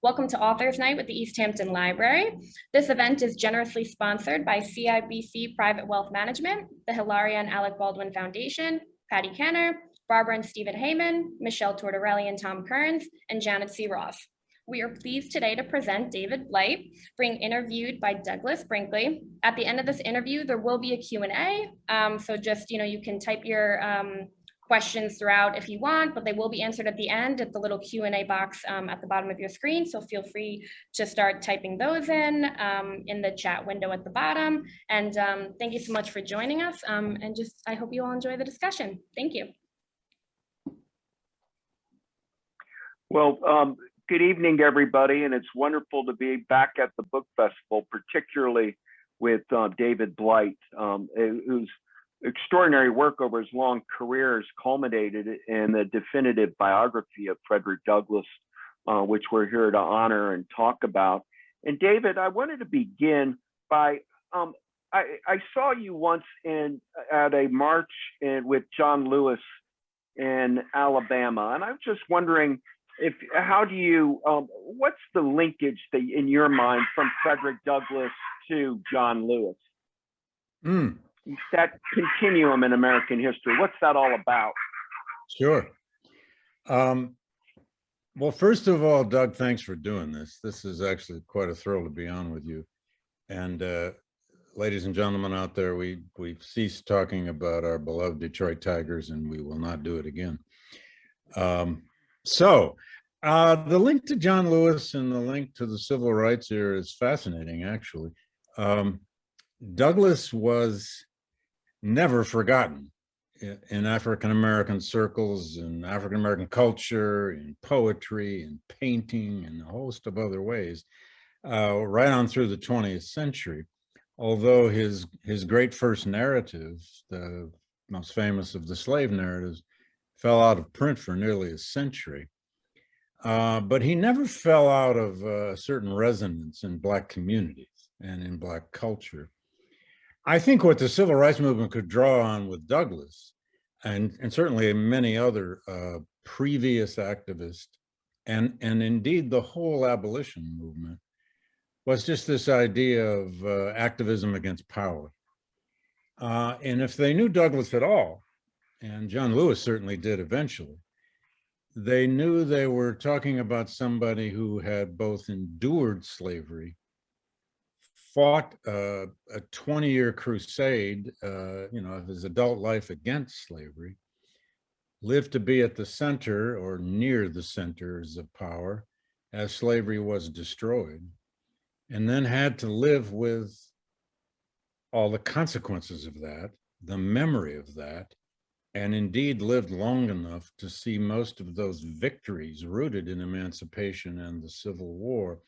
Welcome to Authors Night with the East Hampton Library. This event is generously sponsored by CIBC Private Wealth Management, the Hilaria and Alec Baldwin Foundation, Patty Kenner, Barbara and Stephen Heyman, Michelle Tortorelli and Tom Kearns, and Janet C. Ross. We are pleased today to present David Blight, being interviewed by Douglas Brinkley. At the end of this interview, there will be a Q&A. So just, you can type your questions throughout if you want, but they will be answered at the end at the little Q&A box at the bottom of your screen. So feel free to start typing those in the chat window at the bottom. And thank you so much for joining us. And just, I hope you all enjoy the discussion. Thank you. Well, good evening, everybody. And it's wonderful to be back at the book festival, particularly with David Blight, who's extraordinary work over his long career has culminated in the definitive biography of Frederick Douglass, which we're here to honor and talk about. And David, I wanted to begin by, I saw you once at a march with John Lewis in Alabama, and I'm just wondering what's the linkage in your mind from Frederick Douglass to John Lewis? That continuum in American history, what's that all about? Sure. Well, first of all, Doug, thanks for doing this. This is actually quite a thrill to be on with you. And ladies and gentlemen out there, we've ceased talking about our beloved Detroit Tigers, and we will not do it again. The link to John Lewis and the link to the civil rights era is fascinating, actually. Douglass was never forgotten in African-American circles, in African-American culture, in poetry, in painting, and a host of other ways, right on through the 20th century. Although his great first narrative, the most famous of the slave narratives, fell out of print for nearly a century. But he never fell out of a certain resonance in Black communities and in Black culture. I think what the civil rights movement could draw on with Douglass, and certainly many other previous activists, and indeed the whole abolition movement, was just this idea of activism against power. And if they knew Douglass at all, and John Lewis certainly did eventually, they knew they were talking about somebody who had both endured slavery, fought a 20-year crusade, of his adult life against slavery, lived to be at the center or near the centers of power as slavery was destroyed, and then had to live with all the consequences of that, the memory of that, and indeed lived long enough to see most of those victories rooted in emancipation and the Civil War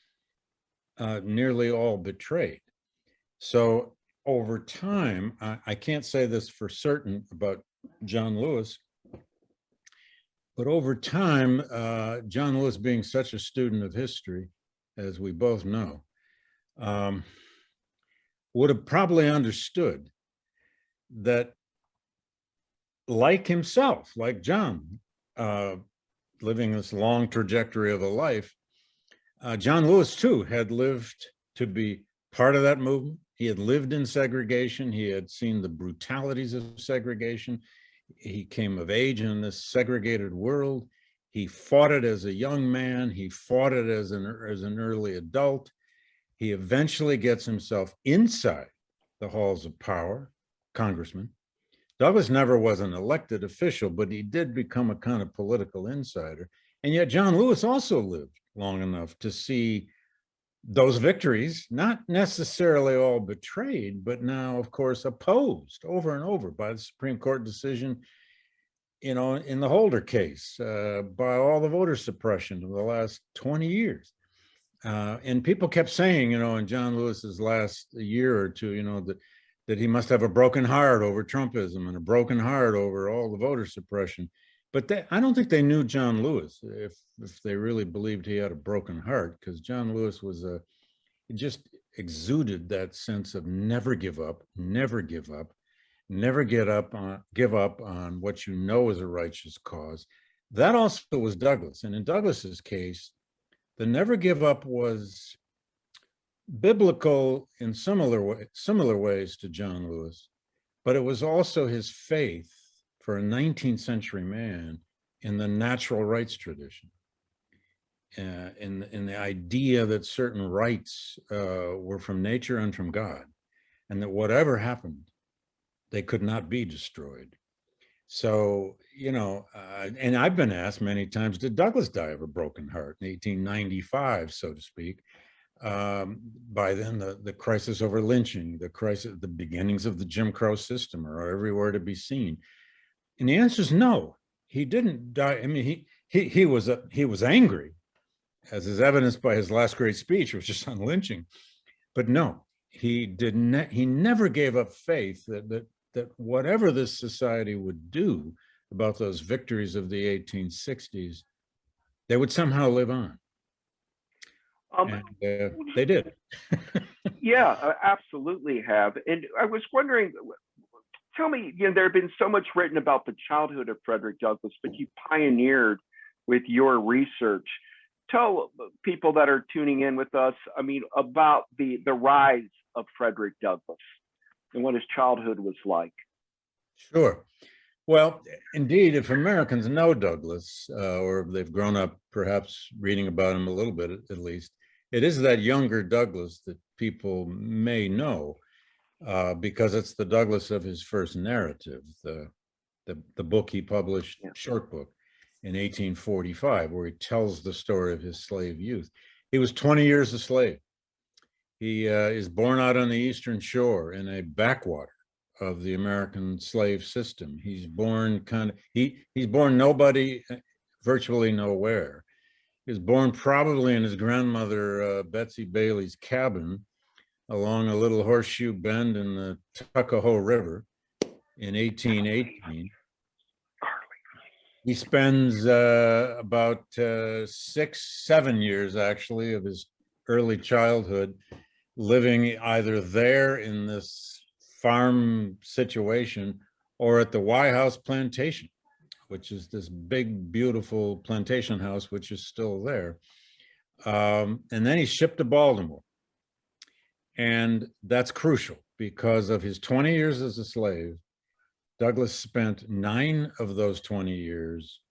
nearly all betrayed. So over time, I can't say this for certain about John Lewis, but over time, John Lewis, being such a student of history, as we both know, would have probably understood that, like himself, like John, living this long trajectory of a life, John Lewis too had lived to be part of that movement. He had lived in segregation. He had seen the brutalities of segregation. He came of age in this segregated world. He fought it as a young man. He fought it as an early adult. He eventually gets himself inside the halls of power, congressman. Douglas never was an elected official, but he did become a kind of political insider. And yet John Lewis also lived long enough to see those victories, not necessarily all betrayed, but now, of course, opposed over and over by the Supreme Court decision, in the Holder case, by all the voter suppression of the last 20 years. And people kept saying, in John Lewis's last year or two, that he must have a broken heart over Trumpism and a broken heart over all the voter suppression. But I don't think they knew John Lewis if they really believed he had a broken heart, because John Lewis was he just exuded that sense of never give up, never give up, never give up on what you know is a righteous cause. That also was Douglas. And in Douglas's case, The never give up was biblical in similar ways to John Lewis, but it was also his faith for a 19th century man in the natural rights tradition, in the idea that certain rights were from nature and from God, and that whatever happened, they could not be destroyed. So, and I've been asked many times, did Douglas die of a broken heart in 1895, so to speak? By then, the crisis over lynching, the beginnings of the Jim Crow system are everywhere to be seen. And the answer is no, he didn't die. I mean, he was angry, as is evidenced by his last great speech, which is on lynching. But no, he never gave up faith that whatever this society would do about those victories of the 1860s, they would somehow live on. And they did. Yeah, absolutely have. And I was wondering, tell me, there have been so much written about the childhood of Frederick Douglass, but you pioneered with your research. Tell people that are tuning in with us, about the rise of Frederick Douglass and what his childhood was like. Sure. Well, indeed, if Americans know Douglass, or they've grown up perhaps reading about him a little bit at least, it is that younger Douglass that people may know, because it's the Douglass of his first narrative, the book he published, short book, in 1845, where he tells the story of his slave youth. He was 20 years a slave. He is born out on the Eastern Shore in a backwater of the American slave system. He's born he's born nobody, virtually nowhere. He was born probably in his grandmother, Betsy Bailey's cabin along a little horseshoe bend in the Tuckahoe River in 1818. He spends about 6-7 years, actually, of his early childhood living either there in this farm situation or at the Wye House Plantation, which is this big, beautiful plantation house, which is still there. And then he's shipped to Baltimore. And that's crucial because of his 20 years as a slave. Douglass spent 9 of those 20 years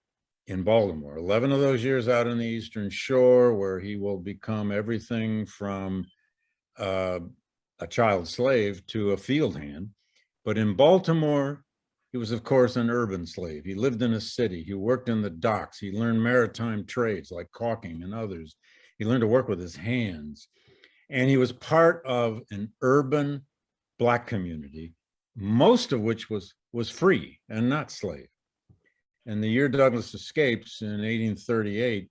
in Baltimore, 11 of those years out on the Eastern Shore, where he will become everything from a child slave to a field hand. But in Baltimore, he was, of course, an urban slave. He lived in a city. He worked in the docks. He learned maritime trades like caulking and others. He learned to work with his hands. And he was part of an urban Black community, most of which was free and not slave. And the year Douglass escapes in 1838,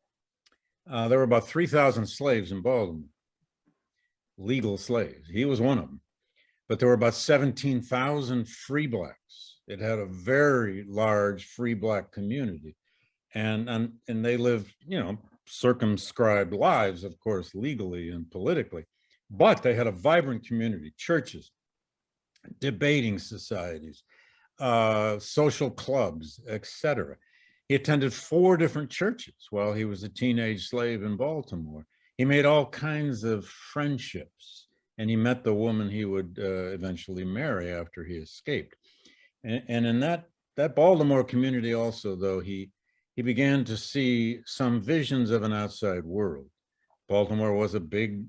there were about 3,000 slaves in Baltimore, legal slaves. He was one of them. But there were about 17,000 free Blacks. It had a very large free Black community. And they lived, circumscribed lives, of course, legally and politically. But they had a vibrant community, churches, debating societies, social clubs, etc. He attended 4 different churches while he was a teenage slave in Baltimore. He made all kinds of friendships, and he met the woman he would eventually marry after he escaped. And in that Baltimore community also, though, he began to see some visions of an outside world. Baltimore was a big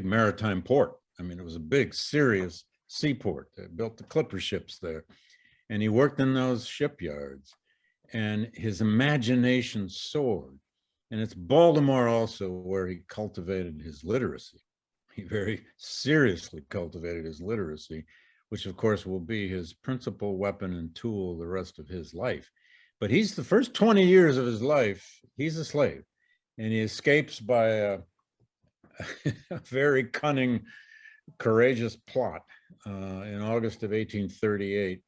maritime port. I mean, it was a big, serious seaport. They built the clipper ships there. And he worked in those shipyards. And his imagination soared. And it's Baltimore also where he cultivated his literacy. He very seriously cultivated his literacy, which of course will be his principal weapon and tool the rest of his life. But he's the first 20 years of his life, he's a slave. And he escapes by a very cunning, courageous plot in August of 1838.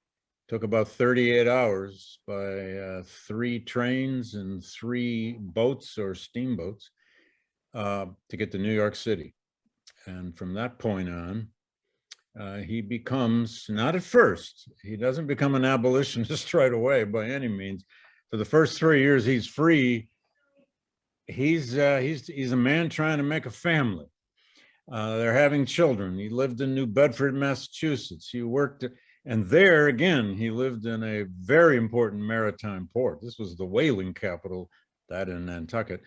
Took about 38 hours by 3 trains and 3 boats or steamboats to get to New York City. And from that point on, he becomes, not at first, he doesn't become an abolitionist right away by any means. For the first 3 years, he's free he's a man trying to make a family. They're having children. He lived in New Bedford, Massachusetts. He worked, and there again, he lived in a very important maritime port. This was the whaling capital, that in Nantucket,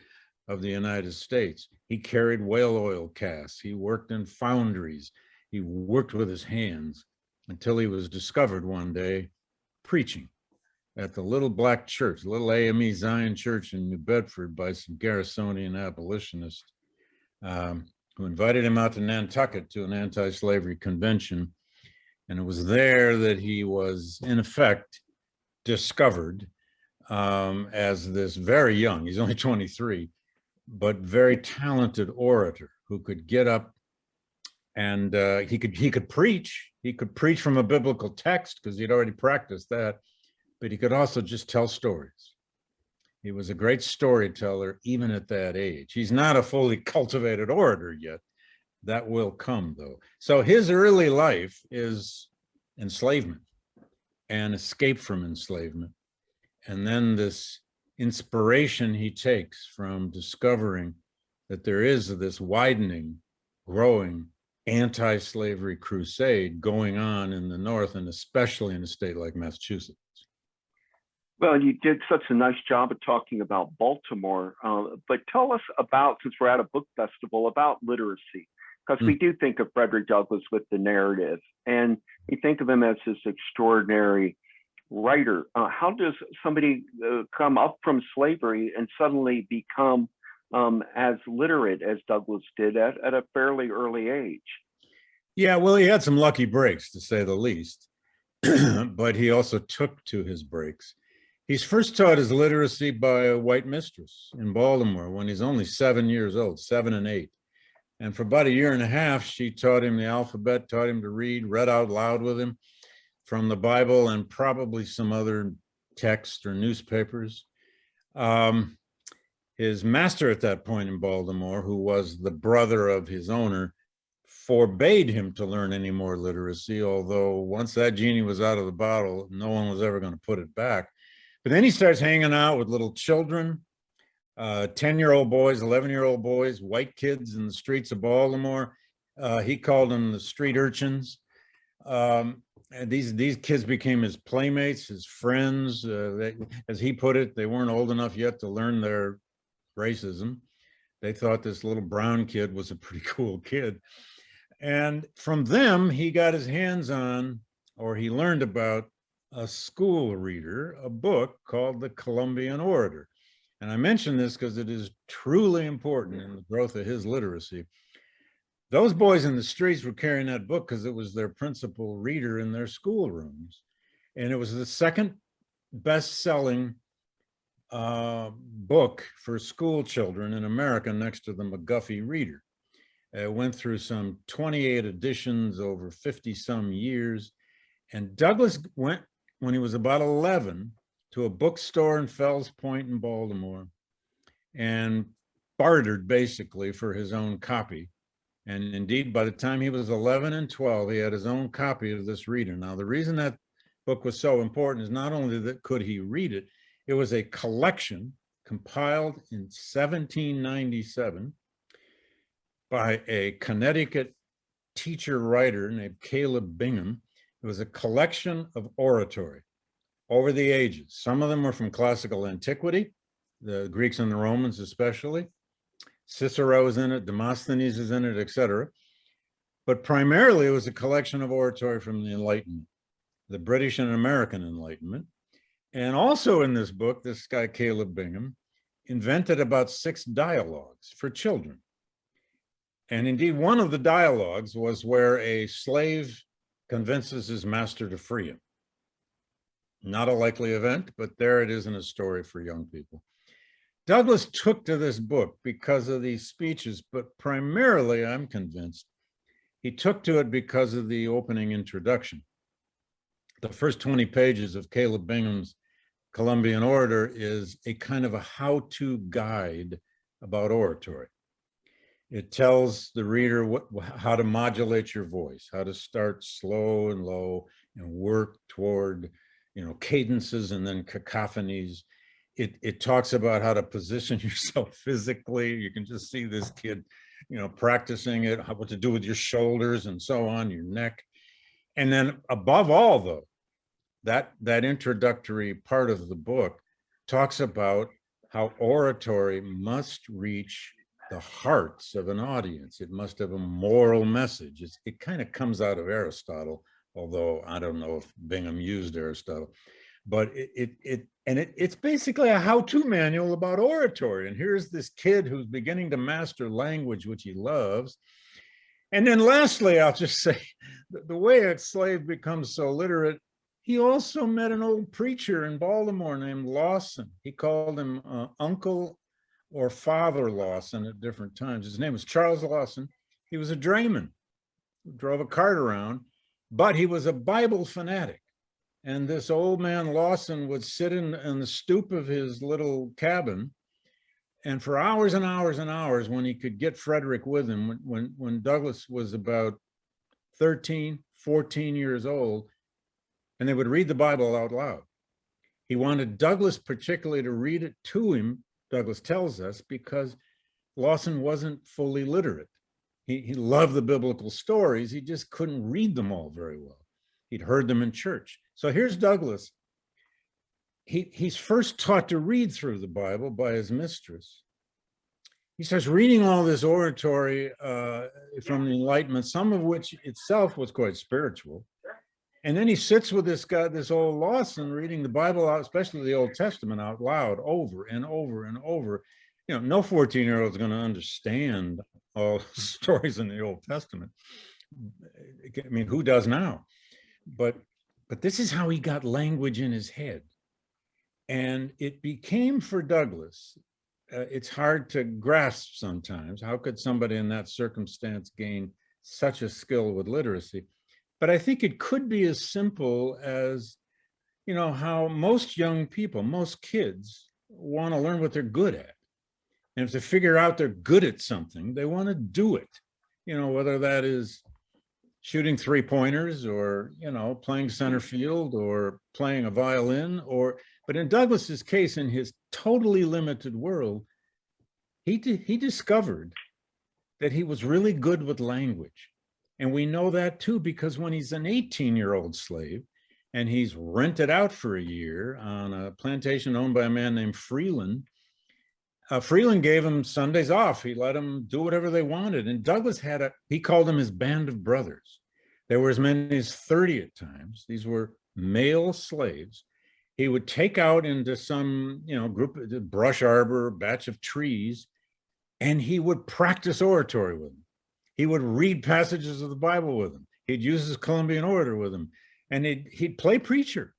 of the United States. He carried whale oil casks. He worked in foundries. He worked with his hands until he was discovered one day preaching at the little black church, little AME Zion Church in New Bedford, by some Garrisonian abolitionists who invited him out to Nantucket to an anti-slavery convention. And it was there that he was, in effect, discovered as this very young, he's only 23, but very talented orator who could get up and he could preach. He could preach from a biblical text because he'd already practiced that, but he could also just tell stories. He was a great storyteller even at that age. He's not a fully cultivated orator yet. That will come, though. So his early life is enslavement and escape from enslavement. And then this inspiration he takes from discovering that there is this widening, growing anti-slavery crusade going on in the North, and especially in a state like Massachusetts. Well, you did such a nice job of talking about Baltimore, but tell us about, since we're at a book festival, about literacy, because we do think of Frederick Douglass with the narrative, and we think of him as this extraordinary writer. How does somebody come up from slavery and suddenly become as literate as Douglass did at a fairly early age? Yeah, well, he had some lucky breaks, to say the least, but he also took to his breaks. He's first taught his literacy by a white mistress in Baltimore when he's only 7 years old, 7 and 8. And for about a year and a half, she taught him the alphabet, taught him to read out loud with him from the Bible and probably some other text or newspapers. His master at that point in Baltimore, who was the brother of his owner, forbade him to learn any more literacy, although once that genie was out of the bottle, no one was ever going to put it back. But then he starts hanging out with little children, 10-year-old boys, 11-year-old boys, white kids in the streets of Baltimore. He called them the street urchins. And these kids became his playmates, his friends. As he put it, they weren't old enough yet to learn their racism. They thought this little brown kid was a pretty cool kid. And from them, he got his hands on, or he learned about, a school reader, a book called The Columbian Orator. And I mention this because it is truly important in the growth of his literacy. Those boys in the streets were carrying that book because it was their principal reader in their schoolrooms. And it was the second best-selling book for school children in America next to the McGuffey Reader. It went through some 28 editions over 50-some years. And Douglass went, when he was about 11, to a bookstore in Fells Point in Baltimore and bartered basically for his own copy. And indeed, by the time he was 11 and 12, he had his own copy of this reader. Now, the reason that book was so important is not only that could he read it, it was a collection compiled in 1797 by a Connecticut teacher writer named Caleb Bingham. It was a collection of oratory over the ages. Some of them were from classical antiquity, the Greeks and the Romans especially. Cicero is in it, Demosthenes is in it, etc. But primarily it was a collection of oratory from the Enlightenment, the British and American Enlightenment. And also in this book, this guy Caleb Bingham invented about 6 dialogues for children. And indeed, one of the dialogues was where a slave convinces his master to free him. Not a likely event, but there it is in a story for young people. Douglass took to this book because of these speeches, but primarily, I'm convinced, he took to it because of the opening introduction. The first 20 pages of Caleb Bingham's Columbian Orator is a kind of a how-to guide about oratory. It tells the reader how to modulate your voice, how to start slow and low and work toward, cadences and then cacophonies. it talks about how to position yourself physically. You can just see this kid, practicing it, what to do with your shoulders and so on, your neck. And then above all, though, that introductory part of the book talks about how oratory must reach the hearts of an audience. It must have a moral message. It kind of comes out of Aristotle, although I don't know if Bingham used Aristotle, but it's basically a how-to manual about oratory. And here's this kid who's beginning to master language, which he loves. And then lastly, I'll just say, the way a slave becomes so literate, he also met an old preacher in Baltimore named Lawson. He called him Uncle or Father Lawson at different times. His name was Charles Lawson. He was a drayman who drove a cart around, but he was a Bible fanatic. And this old man Lawson would sit in the stoop of his little cabin, and for hours and hours and hours, when he could get Frederick with him, when Douglas was about 13, 14 years old, and they would read the Bible out loud. He wanted Douglas particularly to read it to him, Douglas tells us, because Lawson wasn't fully literate. He loved the biblical stories, he just couldn't read them all very well. He'd heard them in church. So here's Douglas. He's first taught to read through the Bible by his mistress. He starts reading all this oratory from the Enlightenment, some of which itself was quite spiritual. And then he sits with this guy, this old Lawson, reading the Bible out, especially the Old Testament, out loud over and over and over. No 14-year-old is going to understand all the stories in the Old Testament. I mean, who does now? But this is how he got language in his head. And it became for Douglas, it's hard to grasp sometimes. How could somebody in that circumstance gain such a skill with literacy? But I think it could be as simple as, how most young people, most kids want to learn what they're good at. And if they figure out they're good at something, they want to do it. Whether that is shooting three-pointers or, playing center field or playing a violin but in Douglas's case, in his totally limited world, he discovered that he was really good with language. And we know that too, because when he's an 18-year-old slave and he's rented out for a year on a plantation owned by a man named Freeland, Freeland gave him Sundays off. He let them do whatever they wanted. And Douglas he called them his band of brothers. There were as many as 30 at times. These were male slaves. He would take out into some, group, brush arbor, batch of trees, and he would practice oratory with them. He would read passages of the Bible with them. He'd use his Columbian orator with them, and he'd play preacher.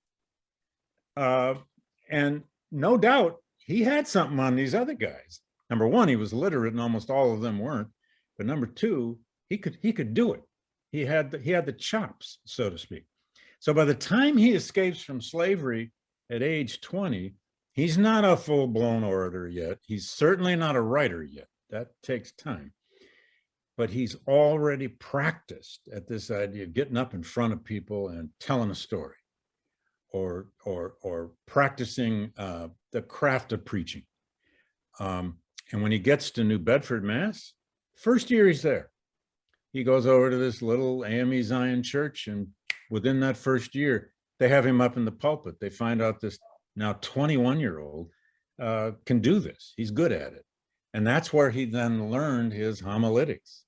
And no doubt he had something on these other guys. Number one, he was literate, and almost all of them weren't. But number two, he could do it. He had the chops, so to speak. So by the time he escapes from slavery at age 20, he's not a full-blown orator yet. He's certainly not a writer yet. That takes time. But he's already practiced at this idea of getting up in front of people and telling a story, or practicing the craft of preaching. And when he gets to New Bedford, Mass, first year he's there, he goes over to this little AME Zion church, and within that first year, they have him up in the pulpit. They find out this now 21-year-old can do this. He's good at it. And that's where he then learned his homiletics,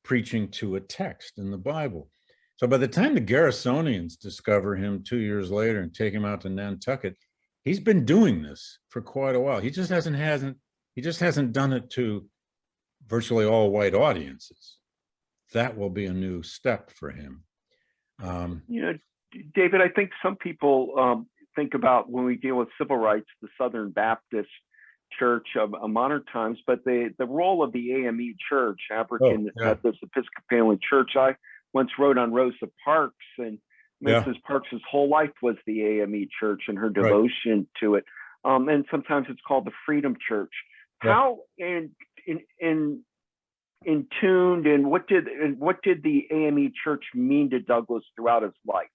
preaching to a text in the Bible. So by the time the Garrisonians discover him 2 years later and take him out to Nantucket, he's been doing this for quite a while. He just hasn't done it to virtually all white audiences. That will be a new step for him. David, I think some people think about, when we deal with civil rights, the Southern Baptist Church of modern times, but the role of the AME Church, African Methodist Episcopalian Church. I once wrote on Rosa Parks, and Mrs. Parks' whole life was the AME Church and her devotion to it. And sometimes it's called the Freedom Church. How in tuned, and what did the AME Church mean to Douglas throughout his life?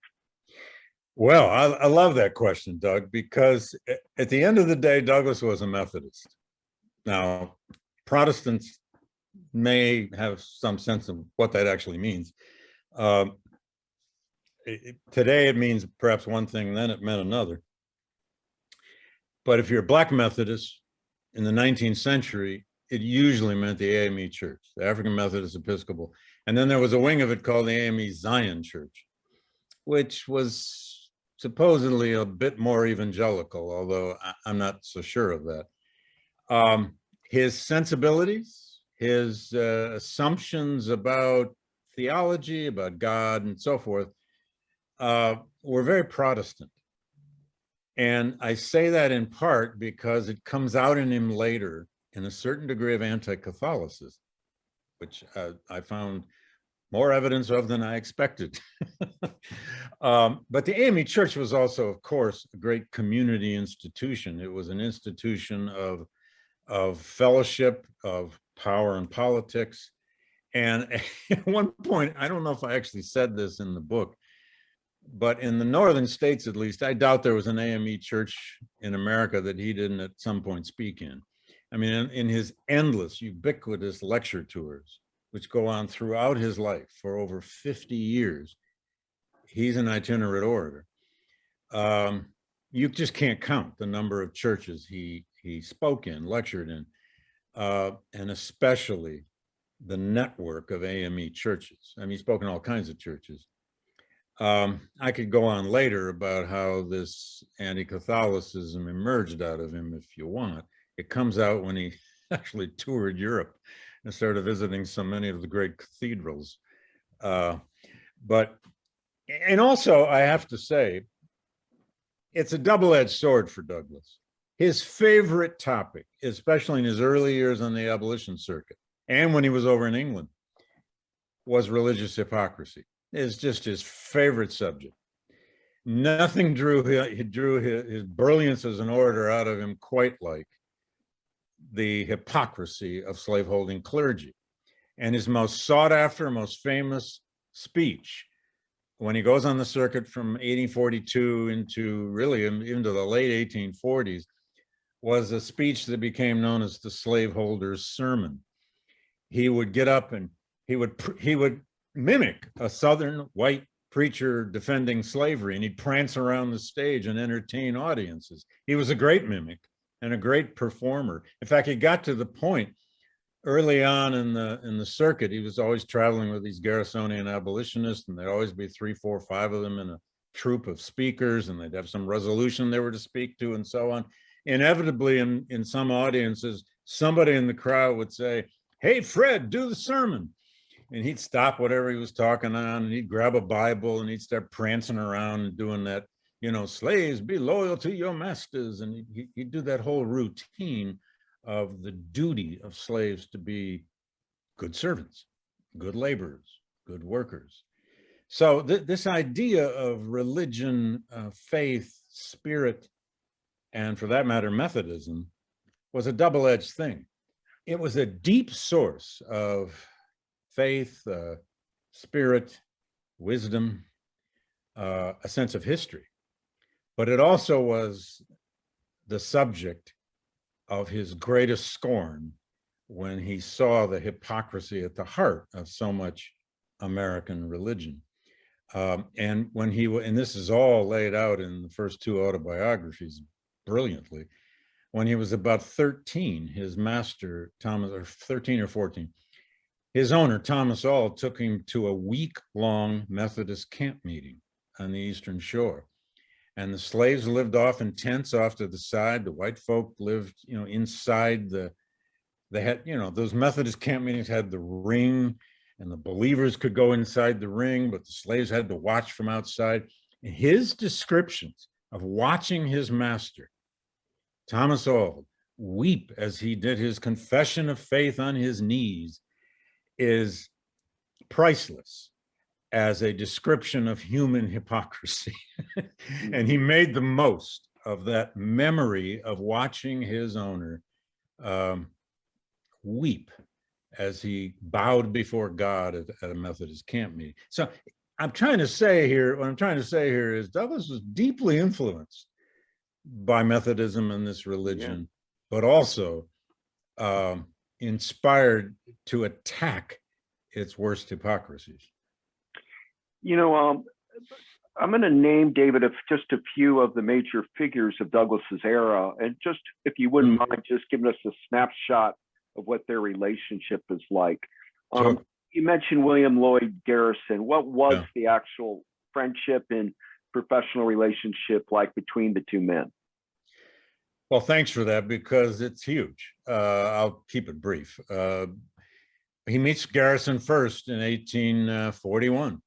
Well, I love that question, Doug, because at the end of the day, Douglas was a Methodist. Now, Protestants may have some sense of what that actually means. Today, it means perhaps one thing, then it meant another. But if you're a Black Methodist in the 19th century, it usually meant the AME Church, the African Methodist Episcopal. And then there was a wing of it called the AME Zion Church, which was supposedly a bit more evangelical, although I'm not so sure of that. His sensibilities, his assumptions about theology, about God, and so forth, were very Protestant. And I say that in part because it comes out in him later in a certain degree of anti-Catholicism, which I found more evidence of than I expected. But the AME Church was also, of course, a great community institution. It was an institution of fellowship, of power and politics. And at one point, I don't know if I actually said this in the book, but in the northern states, at least, I doubt there was an AME church in America that he didn't at some point speak in. I mean, in his endless, ubiquitous lecture tours, which go on throughout his life for over 50 years, he's an itinerant orator. You just can't count the number of churches he spoke in, lectured in, and especially the network of AME churches. I mean, he spoke in all kinds of churches. I could go on later about how this anti-Catholicism emerged out of him if you want. It comes out when he actually toured Europe and started visiting so many of the great cathedrals. And also I have to say, it's a double-edged sword for Douglas. His favorite topic, especially in his early years on the abolition circuit, and when he was over in England, was religious hypocrisy. It's just his favorite subject. Nothing drew his brilliance as an orator out of him quite like the hypocrisy of slaveholding clergy. And his most sought after, most famous speech, when he goes on the circuit from 1842 into really into the late 1840s, was a speech that became known as the slaveholder's sermon. He would get up and he would mimic a Southern white preacher defending slavery, and he'd prance around the stage and entertain audiences. He was a great mimic and a great performer. In fact, he got to the point early on in the circuit, he was always traveling with these Garrisonian abolitionists, and there'd always be 3, 4, 5 of them in a troupe of speakers, and they'd have some resolution they were to speak to and so on. Inevitably, in some audiences, somebody in the crowd would say, "Hey, Fred, do the sermon." And he'd stop whatever he was talking on, and he'd grab a Bible and he'd start prancing around and doing that, slaves, be loyal to your masters. And he'd do that whole routine of the duty of slaves to be good servants, good laborers, good workers. So this idea of religion, faith, spirit, and for that matter, Methodism, was a double-edged thing. It was a deep source of faith, spirit, wisdom, a sense of history. But it also was the subject of his greatest scorn when he saw the hypocrisy at the heart of so much American religion. And when and this is all laid out in the first 2 autobiographies brilliantly, when he was about 13, his master, Thomas, or 13 or 14, his owner, Thomas Auld, took him to a week-long Methodist camp meeting on the Eastern Shore. And the slaves lived off in tents off to the side. The white folk lived, inside they had, those Methodist camp meetings had the ring, and the believers could go inside the ring, but the slaves had to watch from outside. And his descriptions of watching his master, Thomas Auld, weep as he did his confession of faith on his knees is priceless as a description of human hypocrisy. And he made the most of that memory of watching his owner weep as he bowed before God at a Methodist camp meeting. So I'm trying to say here, what I'm trying to say here is Douglas was deeply influenced by Methodism and this religion, but also inspired to attack its worst hypocrisies. You know, I'm going to name, David, just a few of the major figures of Douglas's era, and just, if you wouldn't mind, just giving us a snapshot of what their relationship is like. Sure. You mentioned William Lloyd Garrison. What was the actual friendship and professional relationship like between the two men? Well, thanks for that, because it's huge. I'll keep it brief. He meets Garrison first in 1841.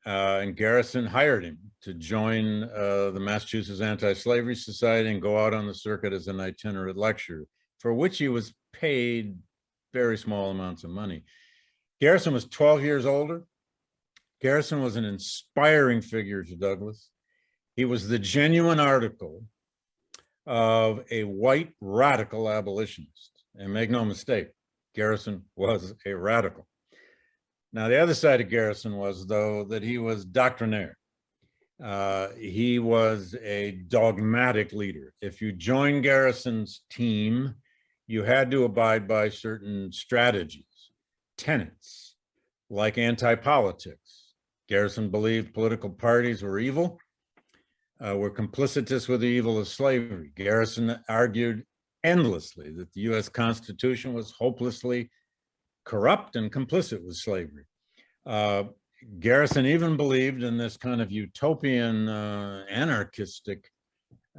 And Garrison hired him to join the Massachusetts Anti-Slavery Society and go out on the circuit as an itinerant lecturer, for which he was paid very small amounts of money. Garrison was 12 years older. Garrison was an inspiring figure to Douglas. He was the genuine article of a white radical abolitionist. And make no mistake, Garrison was a radical. Now, the other side of Garrison was, though, that he was doctrinaire. He was a dogmatic leader. If you joined Garrison's team, you had to abide by certain strategies, tenets, like anti-politics. Garrison believed political parties were evil, were complicitous with the evil of slavery. Garrison argued endlessly that the US Constitution was hopelessly corrupt and complicit with slavery. Garrison even believed in this kind of utopian, anarchistic,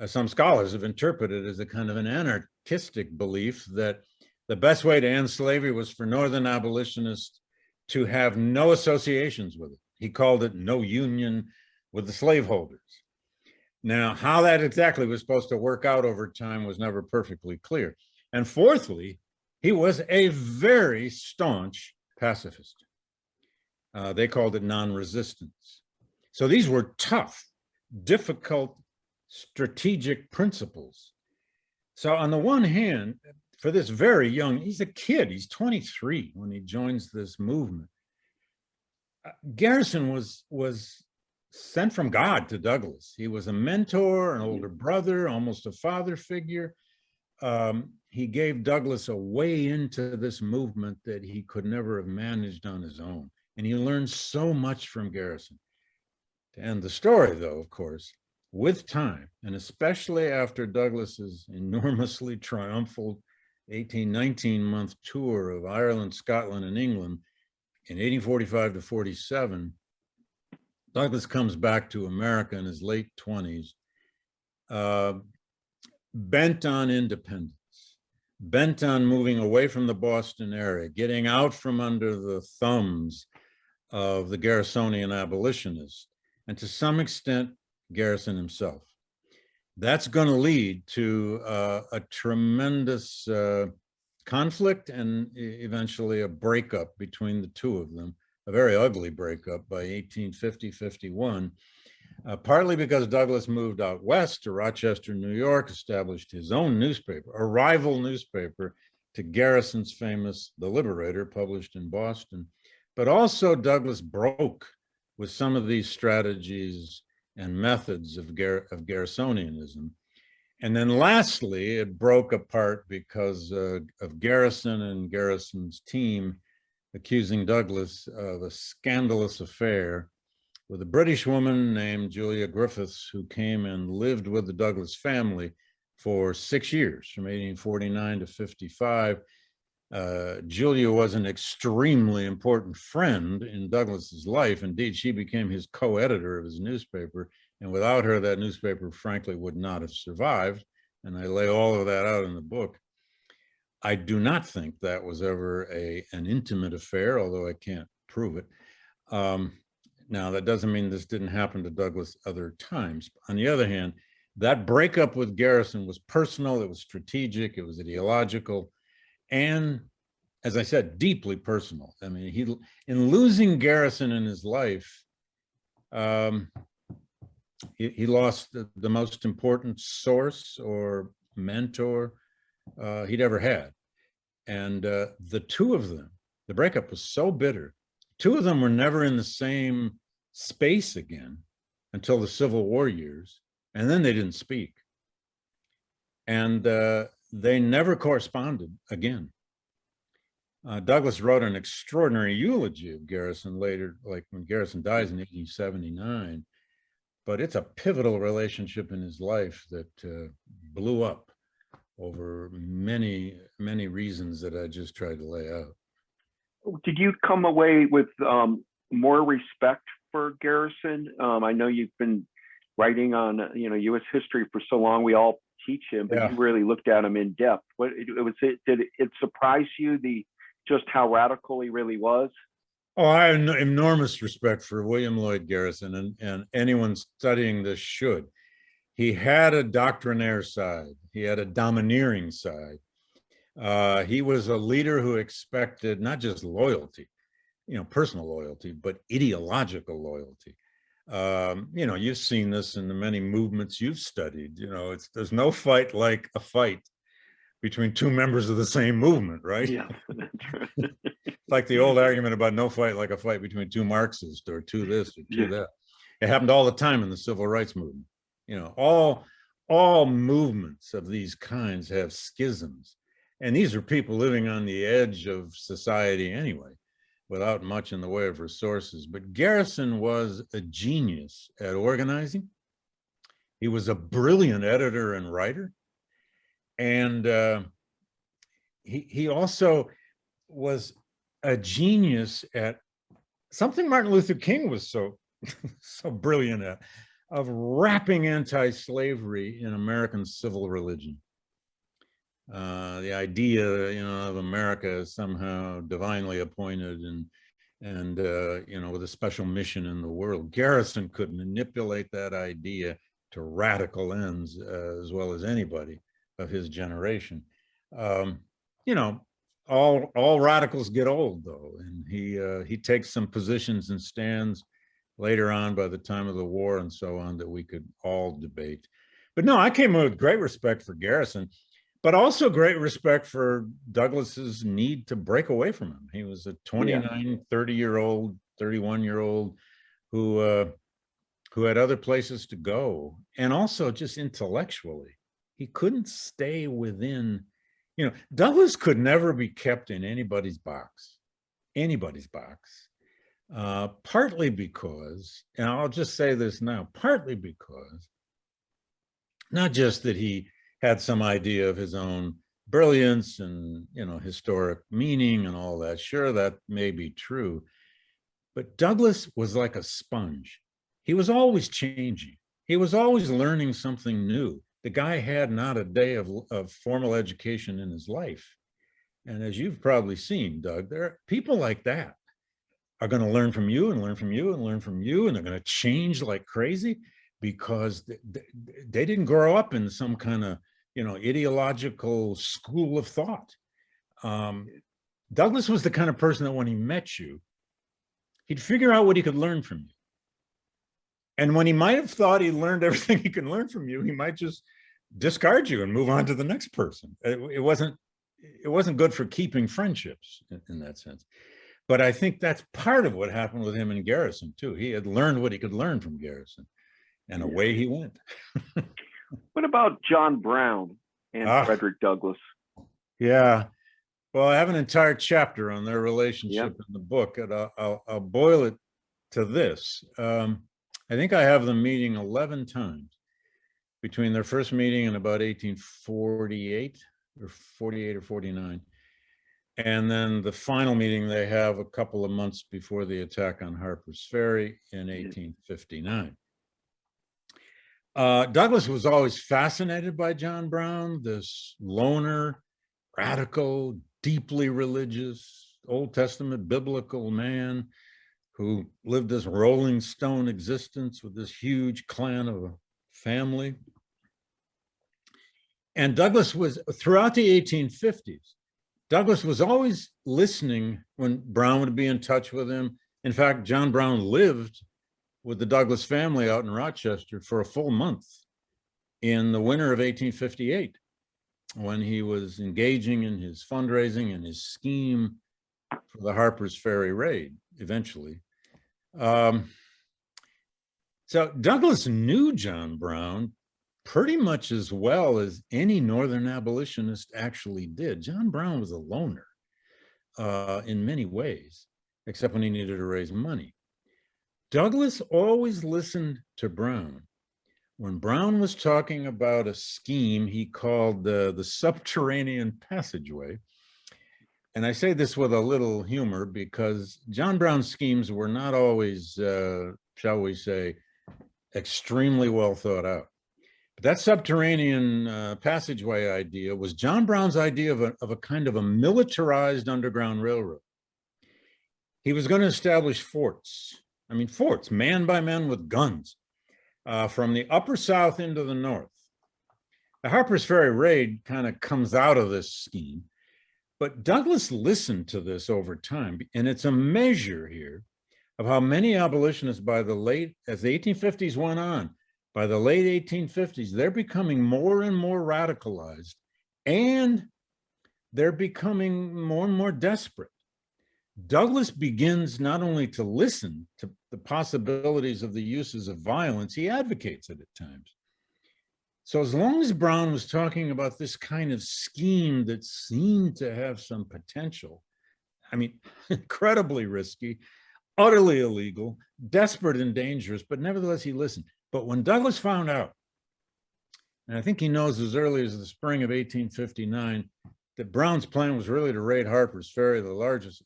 some scholars have interpreted as a kind of an anarchistic belief that the best way to end slavery was for Northern abolitionists to have no associations with it. He called it no union with the slaveholders. Now, how that exactly was supposed to work out over time was never perfectly clear. And fourthly, he was a very staunch pacifist. They called it non-resistance. So these were tough, difficult, strategic principles. So on the one hand, for this very young, he's a kid, he's 23 when he joins this movement. Garrison was sent from God to Douglas. He was a mentor, an older brother, almost a father figure. He gave Douglas a way into this movement that he could never have managed on his own. And he learned so much from Garrison. To end the story, though, of course, with time, and especially after Douglas's enormously triumphal 19-month tour of Ireland, Scotland, and England in 1845 to 47, Douglas comes back to America in his late 20s, bent on independence, bent on moving away from the Boston area, getting out from under the thumbs of the Garrisonian abolitionists, and to some extent, Garrison himself. That's going to lead to a tremendous conflict and eventually a breakup between the two of them, a very ugly breakup by 1850-51, partly because Douglas moved out west to Rochester, New York, established his own newspaper, a rival newspaper to Garrison's famous The Liberator, published in Boston. But also Douglas broke with some of these strategies and methods of Garrisonianism. And then lastly, it broke apart because of Garrison and Garrison's team accusing Douglas of a scandalous affair with a British woman named Julia Griffiths, who came and lived with the Douglas family for 6 years, from 1849 to 55. Julia was an extremely important friend in Douglas's life. Indeed, she became his co-editor of his newspaper. And without her, that newspaper, frankly, would not have survived. And I lay all of that out in the book. I do not think that was ever an intimate affair, although I can't prove it. Now, that doesn't mean this didn't happen to Douglas other times. On the other hand, that breakup with Garrison was personal, it was strategic, it was ideological, and, as I said, deeply personal. I mean, in losing Garrison in his life, he lost the most important source or mentor he'd ever had. And the two of them, the breakup was so bitter. Two of them were never in the same space again until the Civil War years, and then they didn't speak. And they never corresponded again. Douglas wrote an extraordinary eulogy of Garrison later, like when Garrison dies in 1879, but it's a pivotal relationship in his life that blew up over many, many reasons that I just tried to lay out. Did you come away with more respect for Garrison? I know you've been writing on U.S. history for so long. We all teach him, but you really looked at him in depth. Did it surprise you just how radical he really was? Oh, I have enormous respect for William Lloyd Garrison, and anyone studying this should. He had a doctrinaire side. He had a domineering side. He was a leader who expected not just loyalty, personal loyalty, but ideological loyalty. You've seen this in the many movements you've studied. There's no fight like a fight between two members of the same movement, right? Yeah, that's right. Like the old argument about no fight like a fight between two Marxists or two this or two that. It happened all the time in the civil rights movement. All movements of these kinds have schisms. And these are people living on the edge of society anyway, without much in the way of resources. But Garrison was a genius at organizing. He was a brilliant editor and writer. And he also was a genius at something Martin Luther King was so brilliant at, of wrapping anti-slavery in American civil religion. The idea, of America as somehow divinely appointed and with a special mission in the world. Garrison could manipulate that idea to radical ends as well as anybody of his generation. All radicals get old though, and he takes some positions and stands later on by the time of the war and so on that we could all debate. But no, I came with great respect for Garrison, but also great respect for Douglas's need to break away from him. He was a 29, 30-year-old, 31-year-old who had other places to go. And also just intellectually, he couldn't stay within, Douglas could never be kept in anybody's box, partly because, and I'll just say this now, partly because, not just that he had some idea of his own brilliance and, historic meaning and all that. Sure, that may be true. But Douglas was like a sponge. He was always changing. He was always learning something new. The guy had not a day of formal education in his life. And as you've probably seen, Doug, there are people like that are going to learn from you and learn from you and learn from you, and they're going to change like crazy because they didn't grow up in some kind of ideological school of thought. Douglas was the kind of person that when he met you, he'd figure out what he could learn from you. And when he might have thought he learned everything he can learn from you, he might just discard you and move on to the next person. It wasn't good for keeping friendships in that sense. But I think that's part of what happened with him and Garrison too. He had learned what he could learn from Garrison, and away he went. What about John Brown and Frederick Douglass? Yeah. Well, I have an entire chapter on their relationship in the book, and I'll boil it to this. I think I have them meeting 11 times between their first meeting in about 1848 or 48 or 49. And then the final meeting they have a couple of months before the attack on Harper's Ferry in 1859. Douglas was always fascinated by John Brown, this loner, radical, deeply religious, Old Testament biblical man who lived this rolling stone existence with this huge clan of a family. And Douglas was, throughout the 1850s, Douglas was always listening when Brown would be in touch with him. In fact, John Brown lived with the Douglas family out in Rochester for a full month in the winter of 1858, when he was engaging in his fundraising and his scheme for the Harper's Ferry raid, eventually. So Douglas knew John Brown pretty much as well as any Northern abolitionist actually did. John Brown was a loner in many ways, except when he needed to raise money. Douglas always listened to Brown. When Brown was talking about a scheme he called the subterranean passageway, and I say this with a little humor because John Brown's schemes were not always, shall we say, extremely well thought out. But that subterranean passageway idea was John Brown's idea of a kind of a militarized underground railroad. He was going to establish forts. I mean, forts manned by men with guns from the upper South into the North. The Harper's Ferry raid kind of comes out of this scheme, but Douglas listened to this over time, and it's a measure here of how many abolitionists by the late, as the 1850s went on, by the late 1850s, they're becoming more and more radicalized, and they're becoming more and more desperate. Douglas begins not only to listen to the possibilities of the uses of violence, he advocates it at times. So as long as Brown was talking about this kind of scheme that seemed to have some potential, I mean, incredibly risky, utterly illegal, desperate and dangerous, but nevertheless he listened. But when Douglas found out, and I think he knows as early as the spring of 1859, that Brown's plan was really to raid Harper's Ferry, the largest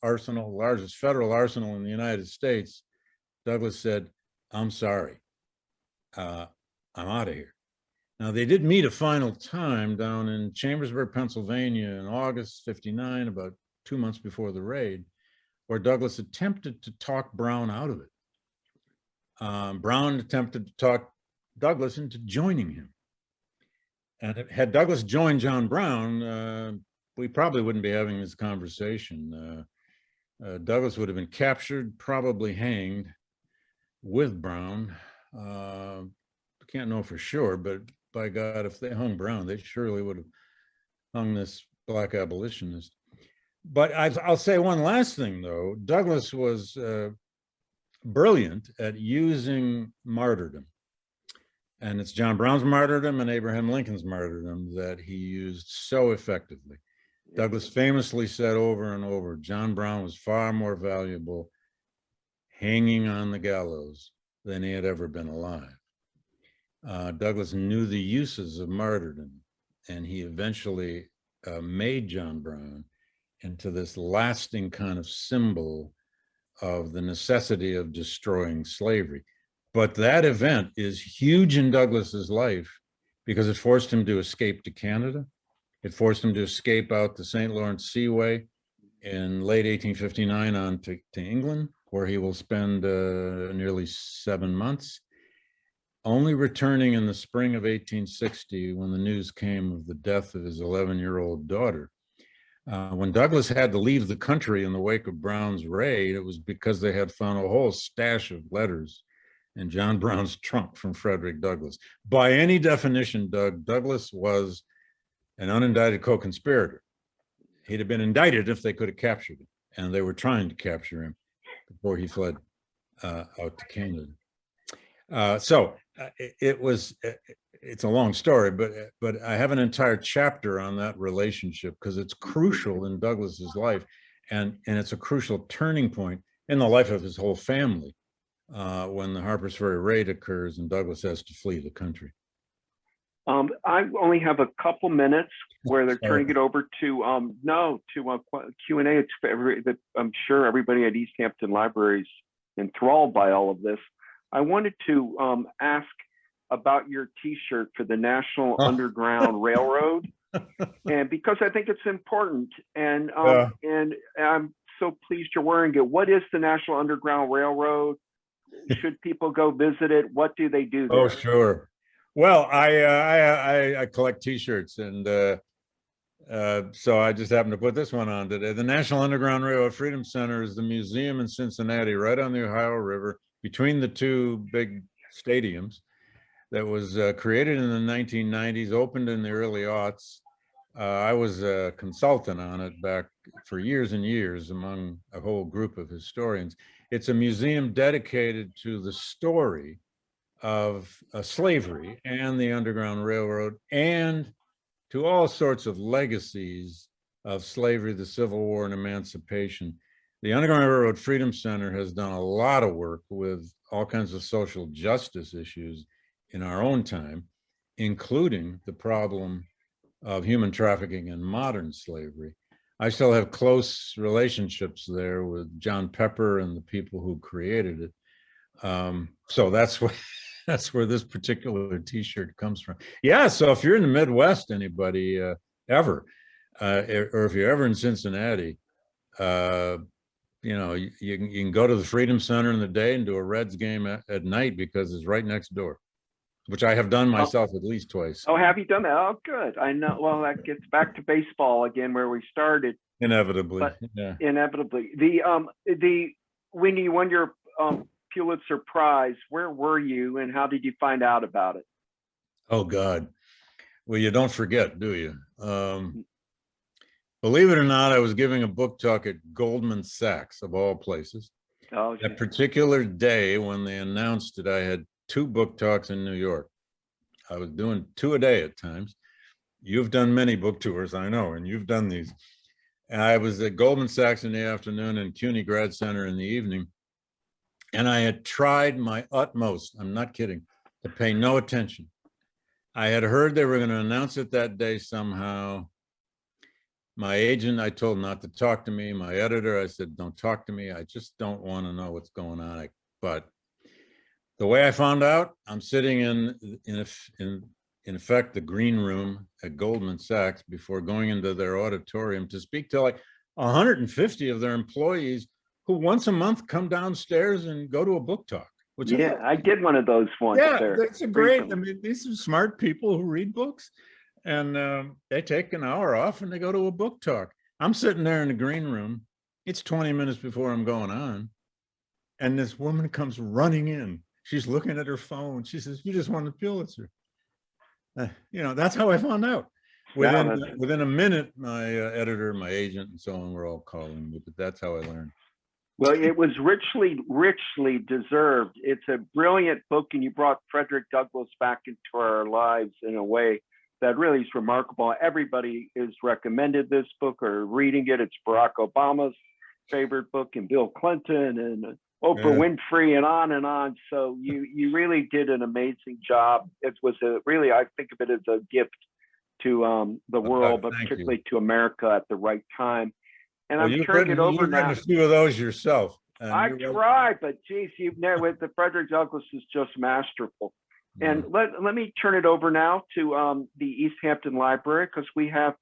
federal arsenal in the United States, Douglas said, "I'm sorry, I'm out of here." Now, they did meet a final time down in Chambersburg, Pennsylvania in August 59, about 2 months before the raid, where Douglas attempted to talk Brown out of it. Brown attempted to talk Douglas into joining him. And had Douglas joined John Brown, we probably wouldn't be having this conversation. Douglas would have been captured, probably hanged with Brown. Can't know for sure, but by God, if they hung Brown, they surely would have hung this Black abolitionist. But I'll say one last thing, though. Douglas was brilliant at using martyrdom. And it's John Brown's martyrdom and Abraham Lincoln's martyrdom that he used so effectively. Douglas famously said over and over, John Brown was far more valuable hanging on the gallows than he had ever been alive. Douglas knew the uses of martyrdom, and he eventually made John Brown into this lasting kind of symbol of the necessity of destroying slavery. But that event is huge in Douglas's life because it forced him to escape to Canada. It forced him to escape out the St. Lawrence Seaway in late 1859 on to England, where he will spend nearly 7 months, only returning in the spring of 1860 when the news came of the death of his 11-year-old daughter. When Douglas had to leave the country in the wake of Brown's raid, it was because they had found a whole stash of letters in John Brown's trunk from Frederick Douglass. By any definition, Douglas was an unindicted co-conspirator. He'd have been indicted if they could have captured him, and they were trying to capture him before he fled out to Canada. It's a long story, but I have an entire chapter on that relationship because it's crucial in Douglas's life, and it's a crucial turning point in the life of his whole family when the Harper's Ferry raid occurs and Douglas has to flee the country. I only have a couple minutes where they're turning it over to Q&A. It's that I'm sure everybody at East Hampton Library is enthralled by all of this. I wanted to ask about your T-shirt for the National Underground Railroad, and because I think it's important, and I'm so pleased you're wearing it. What is the National Underground Railroad? Should people go visit it? What do they do there? Oh, sure. Well, I collect T-shirts, and so I just happened to put this one on today. The National Underground Railroad Freedom Center is the museum in Cincinnati, right on the Ohio River, between the two big stadiums, that was created in the 1990s, opened in the early aughts. I was a consultant on it back for years and years among a whole group of historians. It's a museum dedicated to the story of slavery and the Underground Railroad, and to all sorts of legacies of slavery, the Civil War, and emancipation. The Underground Railroad Freedom Center has done a lot of work with all kinds of social justice issues in our own time, including the problem of human trafficking and modern slavery. I still have close relationships there with John Pepper and the people who created it. So that's where this particular T-shirt comes from. Yeah, so if you're in the Midwest, anybody ever, or if you're ever in Cincinnati, you can go to the Freedom Center in the day and do a Reds game at night, because it's right next door, which I have done myself at least twice. Oh, have you done that? Oh, good. I know. Well, that gets back to baseball again, where we started. Inevitably, But yeah. inevitably, when you won your Pulitzer Prize, where were you, and how did you find out about it? Oh God. Well, you don't forget, do you? Believe it or not, I was giving a book talk at Goldman Sachs, of all places. Oh, That particular day when they announced it, I had 2 book talks in New York. I was doing 2 a day at times. You've done many book tours, I know, and you've done these. And I was at Goldman Sachs in the afternoon and CUNY Grad Center in the evening. And I had tried my utmost, I'm not kidding, to pay no attention. I had heard they were going to announce it that day somehow. My agent, I told not to talk to me. My editor, I said, don't talk to me. I just don't want to know what's going on. But the way I found out, I'm sitting in effect, the green room at Goldman Sachs before going into their auditorium to speak to like 150 of their employees who once a month come downstairs and go to a book talk. Which yeah, I did one of those once. Yeah, there. that's a great. I mean, these are smart people who read books, and they take an hour off and they go to a book talk. I'm sitting there in the green room. It's 20 minutes before I'm going on, and this woman comes running in. She's looking at her phone. She says, "You just won the Pulitzer." That's how I found out. Within a minute, my editor, my agent, and so on were all calling me, but that's how I learned. Well, it was richly deserved. It's a brilliant book, and you brought Frederick Douglass back into our lives in a way that really is remarkable. Everybody has recommended this book or reading it. It's Barack Obama's favorite book, and Bill Clinton, and Oprah Winfrey, and on and on. So you really did an amazing job. It was I think of it as a gift to the world, but particularly to America at the right time. And I'm turning it over now. You've written a few of those yourself. I try, but geez, with the Frederick Douglass is just masterful. And let me turn it over now to the East Hampton Library, because we have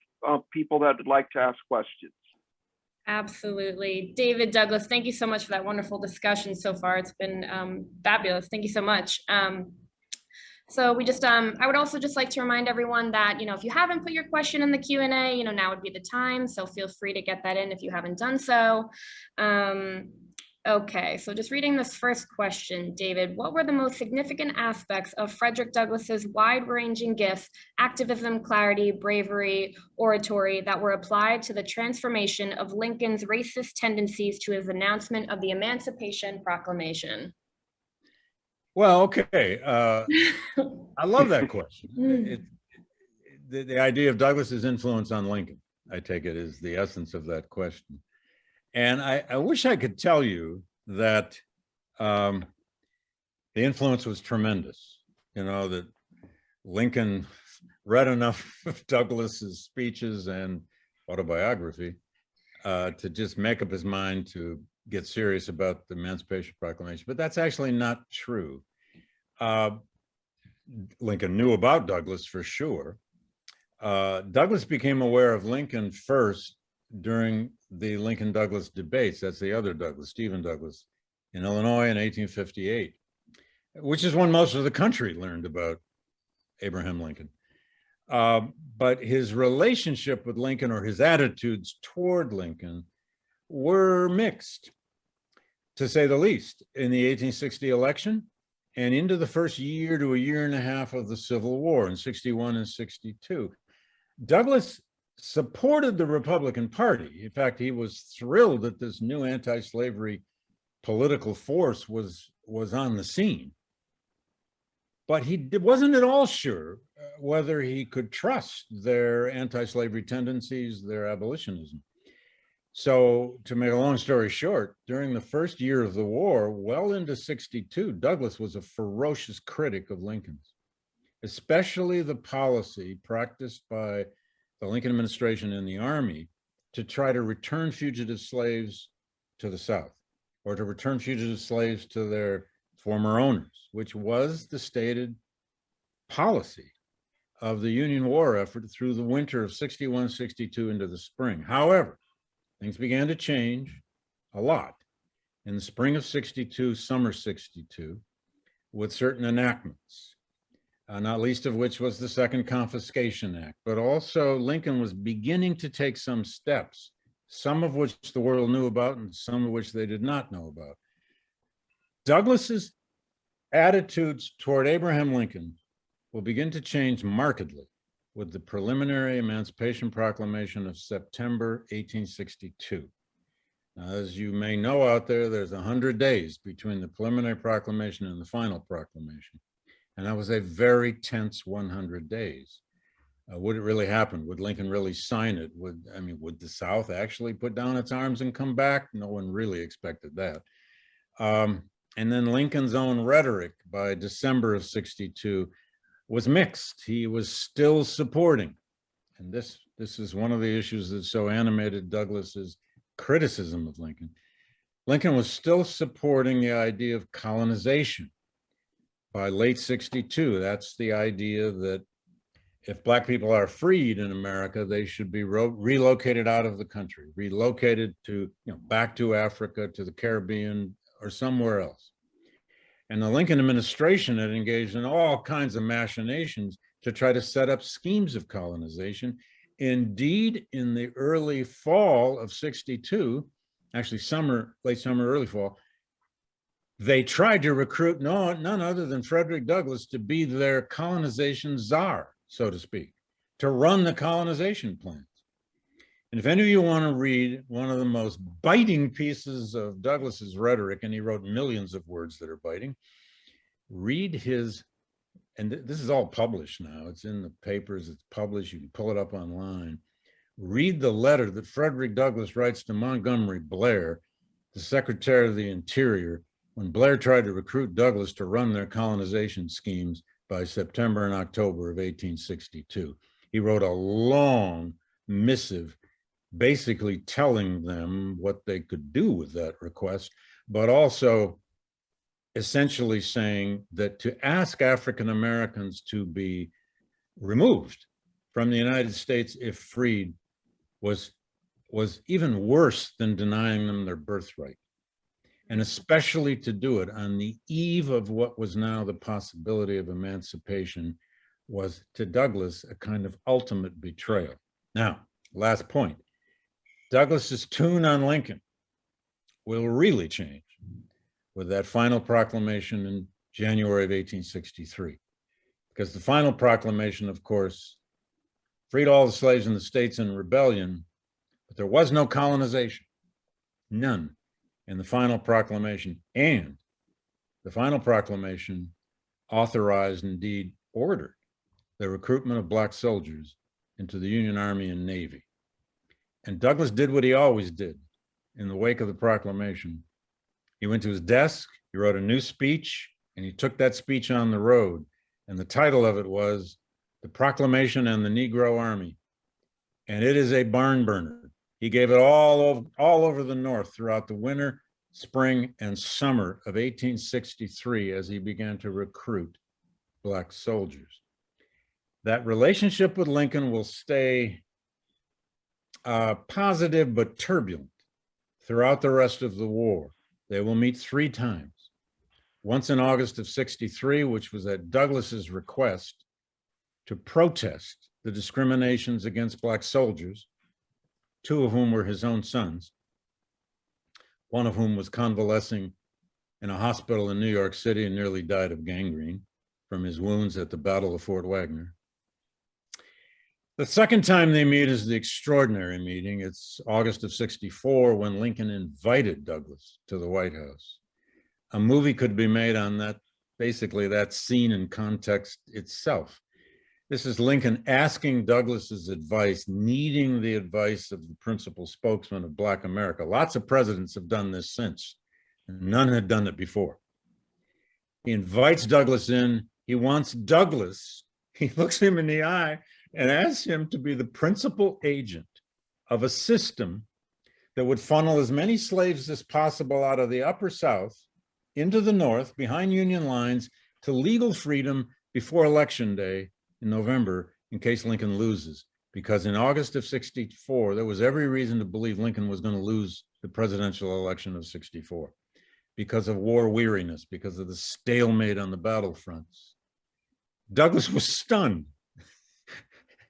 people that would like to ask questions. Absolutely. David Douglas, thank you so much for that wonderful discussion so far. It's been fabulous. Thank you so much. So I would also just like to remind everyone that, if you haven't put your question in the Q&A, now would be the time. So feel free to get that in if you haven't done so. Okay, so just reading this first question, David, what were the most significant aspects of Frederick Douglass's wide-ranging gifts, activism, clarity, bravery, oratory that were applied to the transformation of Lincoln's racist tendencies to his announcement of the Emancipation Proclamation? Well, okay. I love that question. The idea of Douglas's influence on Lincoln, I take it, is the essence of that question. And I wish I could tell you that the influence was tremendous, that Lincoln read enough of Douglas's speeches and autobiography to just make up his mind to get serious about the Emancipation Proclamation. But that's actually not true. Lincoln knew about Douglas for sure. Douglas became aware of Lincoln first during the Lincoln-Douglas debates. That's the other Douglas, Stephen Douglas, in Illinois in 1858, which is when most of the country learned about Abraham Lincoln. But his relationship with Lincoln, or his attitudes toward Lincoln, were mixed, to say the least, in the 1860 election and into the first year to a year and a half of the Civil War in 61 and 62. Douglas supported the Republican Party. In fact, he was thrilled that this new anti-slavery political force was on the scene. but wasn't at all sure whether he could trust their anti-slavery tendencies, their abolitionism. So to make a long story short, during the first year of the war, well into 62, Douglas was a ferocious critic of Lincoln's, especially the policy practiced by the Lincoln administration and the Army to try to return fugitive slaves to the South, or to return fugitive slaves to their former owners, which was the stated policy of the Union war effort through the winter of 61, 62 into the spring. However, things began to change a lot in the spring of 62, summer 62, with certain enactments, not least of which was the Second Confiscation Act. But also Lincoln was beginning to take some steps, some of which the world knew about and some of which they did not know about. Douglas's attitudes toward Abraham Lincoln will begin to change markedly with the preliminary Emancipation Proclamation of September 1862. Now, as you may know out there, there's 100 days between the preliminary proclamation and the final proclamation. And that was a very tense 100 days. Would it really happen? Would Lincoln really sign it? Would the South actually put down its arms and come back? No one really expected that. And then Lincoln's own rhetoric by December of 62 was mixed. He was still supporting, and this is one of the issues that so animated Douglas's criticism of Lincoln. Lincoln was still supporting the idea of colonization. By late 62, that's the idea that if Black people are freed in America, they should be relocated out of the country, relocated to, back to Africa, to the Caribbean, or somewhere else. And the Lincoln administration had engaged in all kinds of machinations to try to set up schemes of colonization. Indeed, in the early fall of 62, actually late summer, early fall, they tried to recruit none other than Frederick Douglass to be their colonization czar, so to speak, to run the colonization plans. And if any of you want to read one of the most biting pieces of Douglas's rhetoric, and he wrote millions of words that are biting, read his, and this is all published now, it's in the papers, it's published, you can pull it up online. Read the letter that Frederick Douglass writes to Montgomery Blair, the Secretary of the Interior, when Blair tried to recruit Douglass to run their colonization schemes by September and October of 1862. He wrote a long missive basically telling them what they could do with that request, but also essentially saying that to ask African Americans to be removed from the United States if freed was even worse than denying them their birthright. And especially to do it on the eve of what was now the possibility of emancipation was, to Douglas, a kind of ultimate betrayal. Now, last point. Douglas's tune on Lincoln will really change with that final proclamation in January of 1863. Because the final proclamation, of course, freed all the slaves in the states in rebellion, but there was no colonization, none, in the final proclamation. And the final proclamation authorized, indeed ordered, the recruitment of Black soldiers into the Union Army and Navy. And Douglas did what he always did in the wake of the proclamation. He went to his desk, he wrote a new speech, and he took that speech on the road. And the title of it was The Proclamation and the Negro Army. And it is a barn burner. He gave it all over the North throughout the winter, spring, and summer of 1863 as he began to recruit Black soldiers. That relationship with Lincoln will stay positive but turbulent throughout the rest of the war. They will meet 3 times. Once in August of 63, which was at Douglas's request to protest the discriminations against Black soldiers, 2 of whom were his own sons, one of whom was convalescing in a hospital in New York City and nearly died of gangrene from his wounds at the Battle of Fort Wagner. The second time they meet is the extraordinary meeting. It's August of 64 when Lincoln invited Douglas to the White House. A movie could be made on that basically that scene in context itself. This is Lincoln asking Douglas's advice, needing the advice of the principal spokesman of Black America. Lots of presidents have done this since, and none had done it before. He invites Douglas in. He wants Douglas, he looks him in the eye and asks him to be the principal agent of a system that would funnel as many slaves as possible out of the upper South into the North, behind Union lines, to legal freedom before Election Day in November, in case Lincoln loses. Because in August of 64, there was every reason to believe Lincoln was going to lose the presidential election of 64 because of war weariness, because of the stalemate on the battlefronts. Douglas was stunned,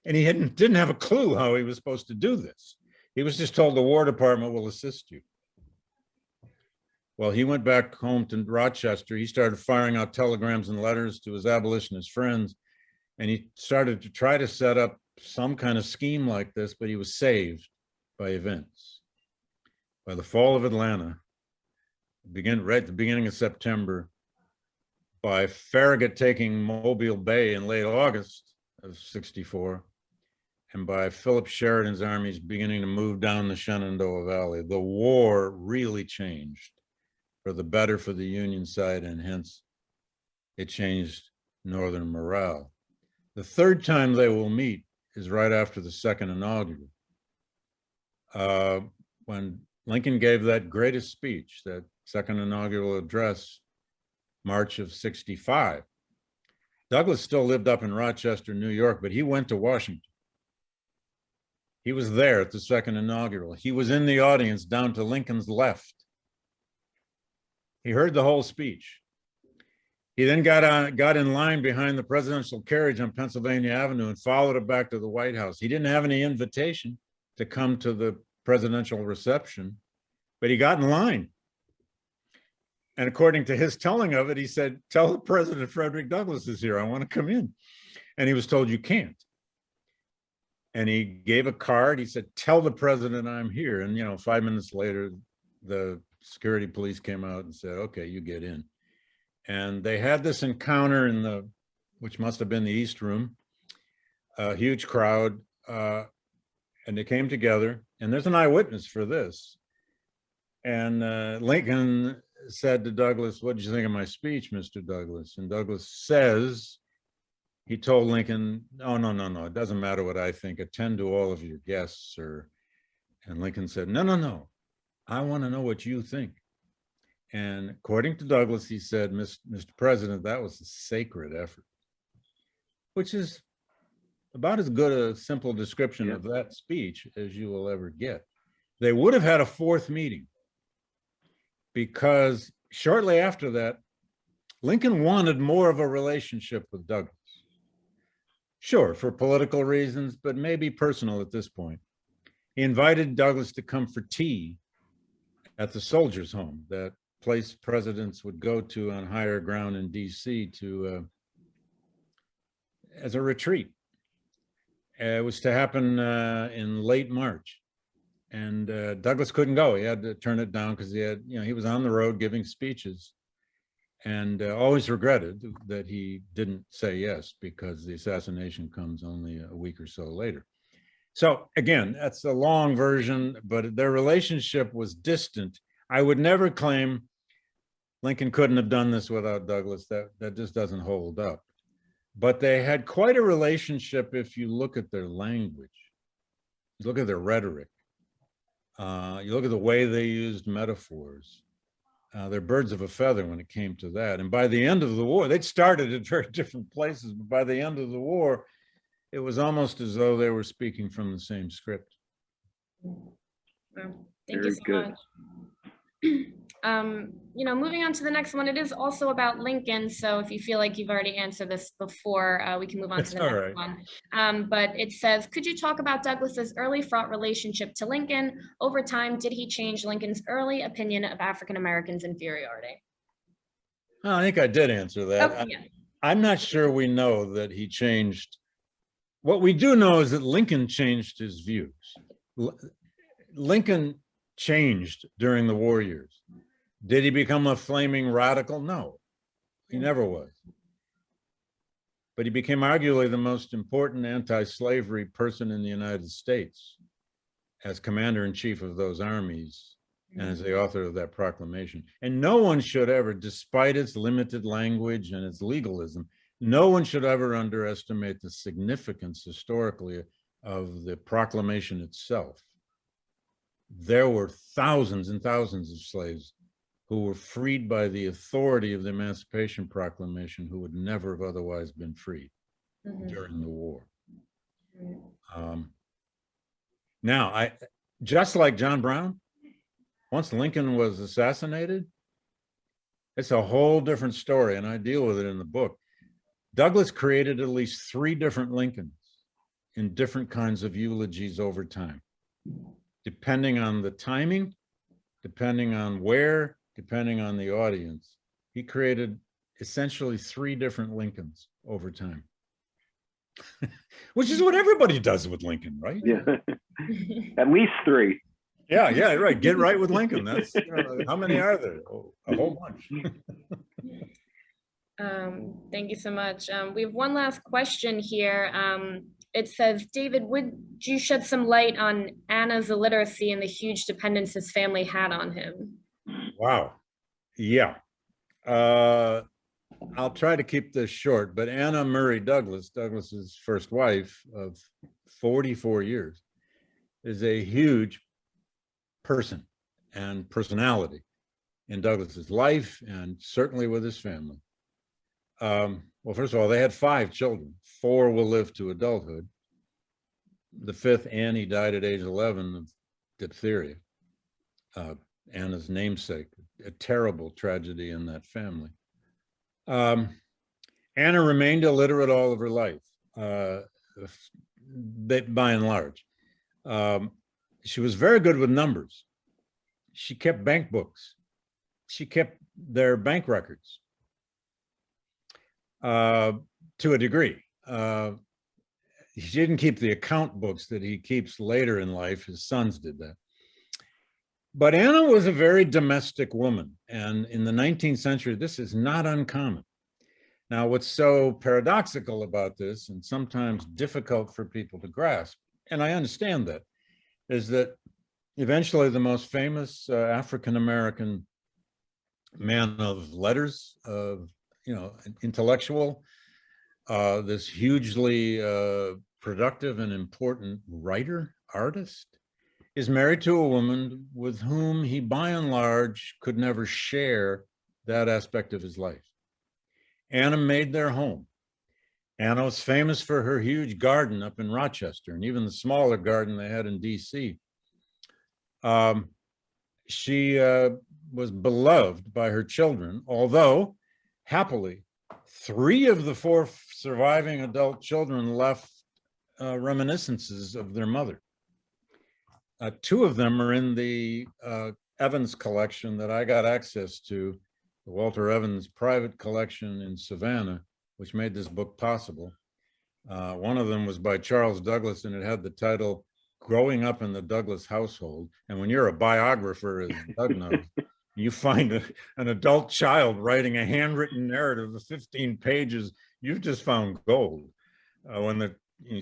and he didn't have a clue how he was supposed to do this. He was just told the War Department will assist you. Well, he went back home to Rochester. He started firing out telegrams and letters to his abolitionist friends, and he started to try to set up some kind of scheme like this, but he was saved by events. By the fall of Atlanta, right at the beginning of September, by Farragut taking Mobile Bay in late August of 64, and by Philip Sheridan's armies beginning to move down the Shenandoah Valley, the war really changed for the better for the Union side, and hence it changed Northern morale. The third time they will meet is right after the second inaugural, when Lincoln gave that greatest speech, that second inaugural address, March of 65. Douglas still lived up in Rochester, New York, but he went to Washington. He was there at the second inaugural. He was in the audience down to Lincoln's left. He heard the whole speech. He then got in line behind the presidential carriage on Pennsylvania Avenue and followed it back to the White House. He didn't have any invitation to come to the presidential reception, but he got in line. And according to his telling of it, he said, "Tell the president Frederick Douglass is here. I want to come in." And he was told, "You can't." And he gave a card. He said, "Tell the president I'm here." And 5 minutes later, the security police came out and said, "Okay, you get in." And they had this encounter in which must have been the East Room, a huge crowd, and they came together. And there's an eyewitness for this. And Lincoln said to Douglas, "What did you think of my speech, Mr. Douglas?" And Douglas says, he told Lincoln, "Oh, no, it doesn't matter what I think. Attend to all of your guests, sir." And Lincoln said, No, I want to know what you think." And according to Douglas, he said, "Mr. President, that was a sacred effort," which is about as good a simple description of that speech as you will ever get. They would have had a fourth meeting, because shortly after that, Lincoln wanted more of a relationship with Douglas. Sure, for political reasons, but maybe personal at this point. He invited Douglas to come for tea at the Soldiers' Home, that place presidents would go to on higher ground in DC as a retreat. It was to happen in late March. And Douglas couldn't go. He had to turn it down because he was on the road giving speeches, and always regretted that he didn't say yes, because the assassination comes only a week or so later. So again, that's a long version, but their relationship was distant. I would never claim Lincoln couldn't have done this without Douglas. That just doesn't hold up. But they had quite a relationship if you look at their language, you look at their rhetoric. You look at the way they used metaphors. They're birds of a feather when it came to that. And by the end of the war, they'd started at very different places, but by the end of the war, it was almost as though they were speaking from the same script. Well, thank you so much. Moving on to the next one, it is also about Lincoln. So if you feel like you've already answered this before, we can move on to the next one. But it says, could you talk about Douglas's early fraught relationship to Lincoln? Over time, did he change Lincoln's early opinion of African Americans' inferiority? I think I did answer that. Okay, yeah. I'm not sure we know that he changed. What we do know is that Lincoln changed his views. Lincoln changed during the war years. Did he become a flaming radical? No. He never was. But he became arguably the most important anti-slavery person in the United States as commander-in-chief of those armies and as the author of that proclamation. And no one should ever, despite its limited language and its legalism, no one should ever underestimate the significance historically of the proclamation itself. There were thousands and thousands of slaves who were freed by the authority of the Emancipation Proclamation who would never have otherwise been freed during the war. Now, just like John Brown, once Lincoln was assassinated, it's a whole different story, and I deal with it in the book. Douglas created at least 3 different Lincolns in different kinds of eulogies over time, depending on the timing, depending on where, depending on the audience. He created essentially 3 different Lincolns over time, which is what everybody does with Lincoln, right? Yeah, at least 3. Yeah, right. Get right with Lincoln. That's how many are there? Oh, a whole bunch. Thank you so much. We have one last question here. It says, David, would you shed some light on Anna's illiteracy and the huge dependence his family had on him? Wow. Yeah. I'll try to keep this short, but Anna Murray Douglas, Douglas's first wife of 44 years, is a huge person and personality in Douglas's life and certainly with his family. Well, first of all, they had 5 children. 4 will live to adulthood. The 5th, Annie, died at age 11 of diphtheria. Anna's namesake, a terrible tragedy in that family. Anna remained illiterate all of her life, by and large. She was very good with numbers. She kept bank books. She kept their bank records to a degree. He didn't keep the account books that he keeps later in life. His sons did that. But Anna was a very domestic woman. And in the 19th century, this is not uncommon. Now, what's so paradoxical about this, and sometimes difficult for people to grasp, and I understand that, is that eventually the most famous African-American man of letters, intellectual, this hugely productive and important writer, artist, is married to a woman with whom he, by and large, could never share that aspect of his life. Anna made their home. Anna was famous for her huge garden up in Rochester, and even the smaller garden they had in DC. She was beloved by her children, although happily, 3 of the 4 surviving adult children left reminiscences of their mother. 2 of them are in the Evans collection that I got access to, the Walter Evans private collection in Savannah, which made this book possible. One of them was by Charles Douglas, and it had the title, Growing Up in the Douglas Household. And when you're a biographer, as Doug knows, you find an adult child writing a handwritten narrative of 15 pages, you've just found gold when they're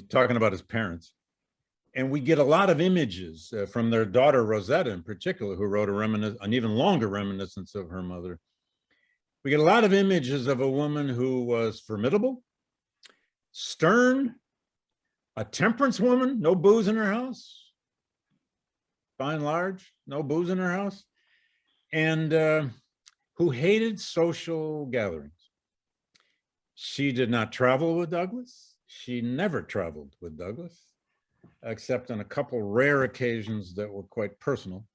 talking about his parents. And we get a lot of images from their daughter, Rosetta in particular, who wrote an even longer reminiscence of her mother. We get a lot of images of a woman who was formidable, stern, a temperance woman, no booze in her house, by and large, no booze in her house, and who hated social gatherings. She did not travel with Douglas. She never traveled with Douglas, except on a couple rare occasions that were quite personal.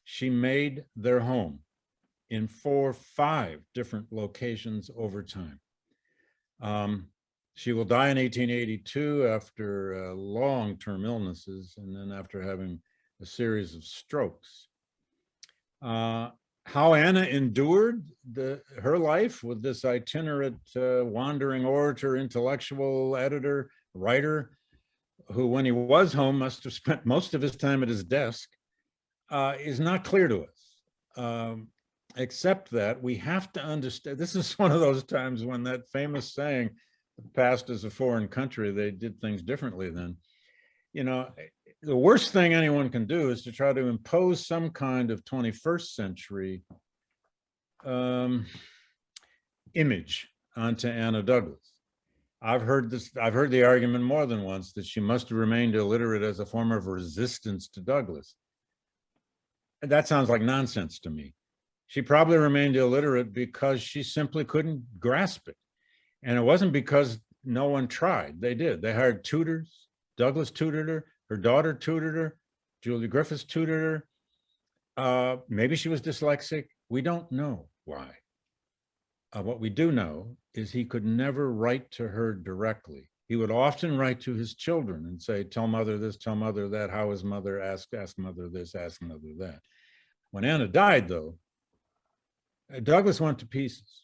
She made their home in 4 or 5 different locations over time. She will die in 1882 after long-term illnesses, and then after having a series of strokes. How Anna endured her life with this itinerant, wandering orator, intellectual, editor, writer, who when he was home must have spent most of his time at his desk, is not clear to us. except that we have to understand, this is one of those times when that famous saying, the past is a foreign country, they did things differently then. You know, the worst thing anyone can do is to try to impose some kind of 21st century image onto Anna Douglas. I've heard the argument more than once that she must have remained illiterate as a form of resistance to Douglas. And that sounds like nonsense to me. She probably remained illiterate because she simply couldn't grasp it. And it wasn't because no one tried. They did. They hired tutors. Douglas tutored her daughter tutored her, Julia Griffiths tutored her. Maybe she was dyslexic. We don't know why. What we do know is he could never write to her directly. He would often write to his children and say, tell mother this, tell mother that, how is mother, ask mother this, ask mother that. When Anna died, though, Douglas went to pieces.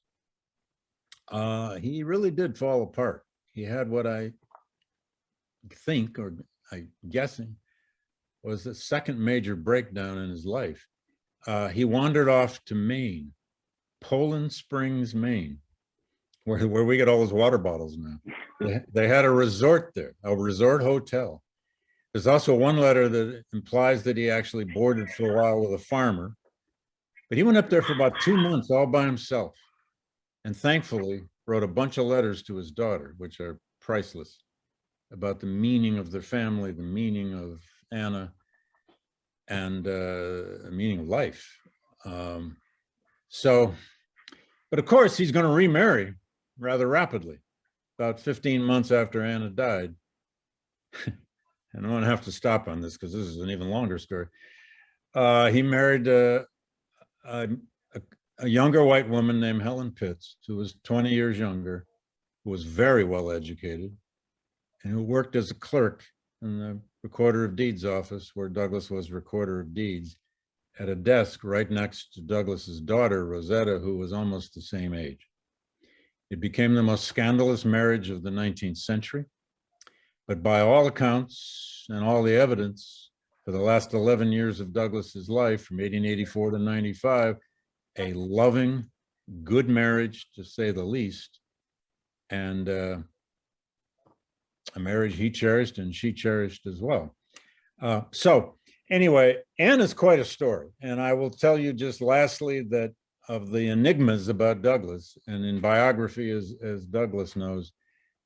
He really did fall apart. He had what I think, or I'm guessing, was the second major breakdown in his life. He wandered off to Maine, Poland Springs, Maine, where we get all those water bottles now. They had a resort there, a resort hotel. There's also one letter that implies that he actually boarded for a while with a farmer, but he went up there for about 2 months all by himself, and thankfully wrote a bunch of letters to his daughter, which are priceless, about the meaning of their family, the meaning of Anna, and the meaning of life. But of course, he's going to remarry rather rapidly, about 15 months after Anna died. And I'm going to have to stop on this because this is an even longer story. He married a younger white woman named Helen Pitts, who was 20 years younger, who was very well educated, and who worked as a clerk in the Recorder of Deeds office, where Douglas was Recorder of Deeds, at a desk right next to Douglas's daughter, Rosetta, who was almost the same age. It became the most scandalous marriage of the 19th century. But by all accounts and all the evidence, for the last 11 years of Douglas's life, from 1884 to 95, a loving, good marriage, to say the least, and a marriage he cherished and she cherished as well. So anyway, Anna's quite a story. And I will tell you just lastly that of the enigmas about Douglas, and in biography, as Douglas knows,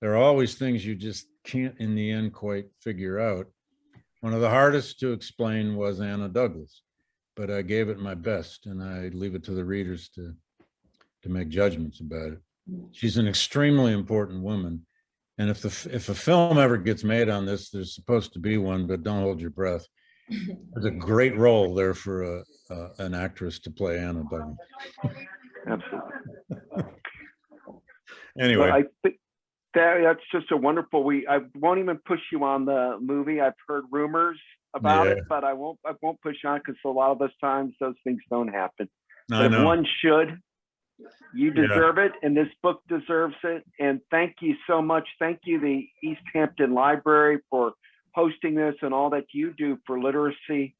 there are always things you just can't in the end quite figure out. One of the hardest to explain was Anna Douglas, but I gave it my best, and I leave it to the readers to make judgments about it. She's an extremely important woman. And if a film ever gets made on this, there's supposed to be one, but don't hold your breath. There's a great role there for an actress to play Anna Douglas. Absolutely. Anyway. Well, I think that's just a wonderful, I won't even push you on the movie. I've heard rumors about it, but I won't push on because a lot of those times those things don't happen. But if one should, you deserve it, and this book deserves it. And thank you so much. Thank you, the East Hampton Library, for hosting this and all that you do for literacy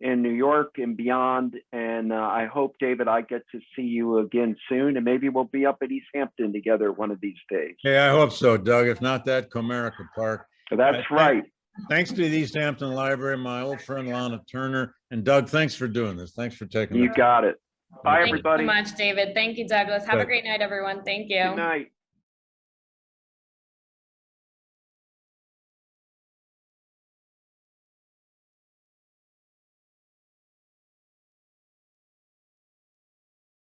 in New York and beyond. And I hope, David, I get to see you again soon, and maybe we'll be up at East Hampton together one of these days. Yeah, I hope so, Doug. If not that, Comerica Park. That's right. Thanks to the East Hampton Library, my old friend Lana Turner, and Doug, thanks for doing this. Thanks for taking it. You got it. Bye, everybody. Thank you so much, David. Thank you, Douglas. Have a great night, everyone. Thank you. Good night.